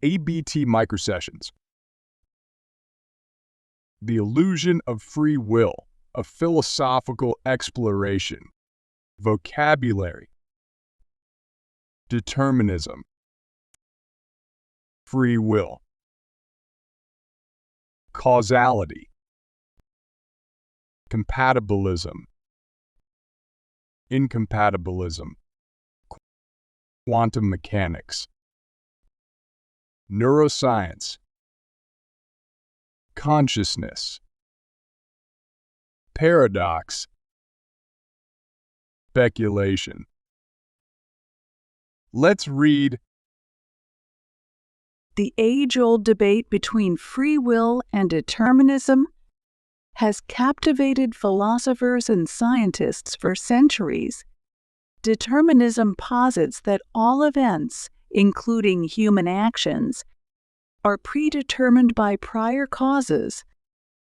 ABT Microsessions. The illusion of free will, a philosophical exploration. Vocabulary. Determinism. Free will. Causality. Compatibilism. Incompatibilism. Quantum mechanics. Neuroscience. Consciousness. Paradox. Speculation. Let's read. The age-old debate between free will and determinism has captivated philosophers and scientists for centuries. Determinism posits that all events, including human actions, are predetermined by prior causes.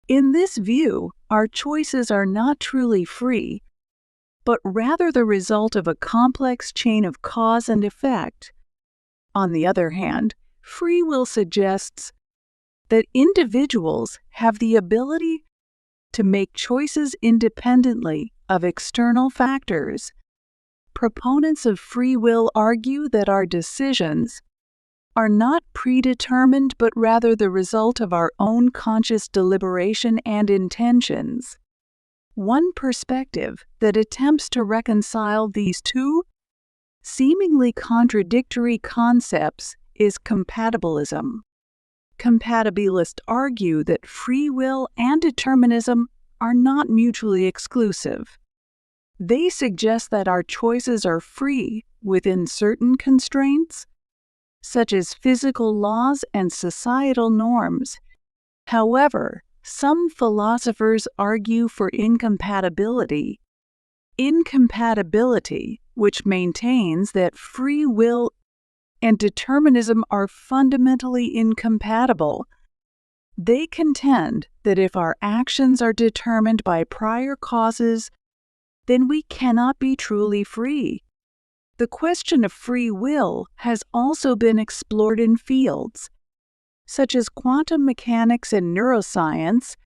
In this view, our choices are not truly free, but rather the result of a complex chain of cause and effect. On the other hand, free will suggests that individuals have the ability to make choices independently of external factors. Proponents of free will argue that our decisions are not predetermined but rather the result of our own conscious deliberation and intentions. One perspective that attempts to reconcile these two seemingly contradictory concepts is compatibilism. Compatibilists argue that free will and determinism are not mutually exclusive. They suggest that our choices are free within certain constraints, such as physical laws and societal norms. However, some philosophers argue for incompatibility, which maintains that free will and determinism are fundamentally incompatible. They contend that if our actions are determined by prior causes, then we cannot be truly free. The question of free will has also been explored in fields such as quantum mechanics and neuroscience.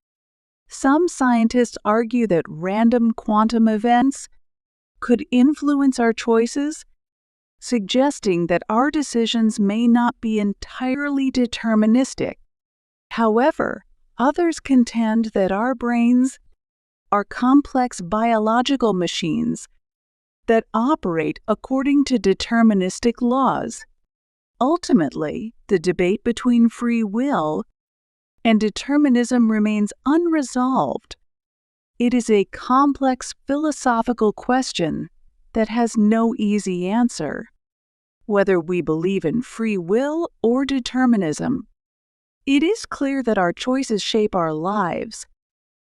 Some scientists argue that random quantum events could influence our choices, suggesting that our decisions may not be entirely deterministic. However, others contend that our brains are complex biological machines that operate according to deterministic laws. Ultimately, the debate between free will and determinism remains unresolved. It is a complex philosophical question that has no easy answer. Whether we believe in free will or determinism, it is clear that our choices shape our lives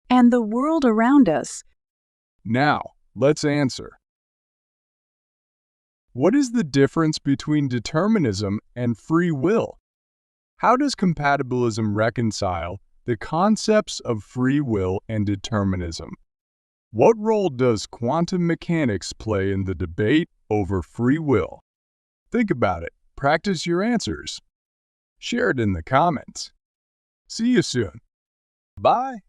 and the world around us. Now, let's answer. What is the difference between determinism and free will? How does compatibilism reconcile the concepts of free will and determinism? What role does quantum mechanics play in the debate over free will? Think about it. Practice your answers. Share it in the comments. See you soon. Bye.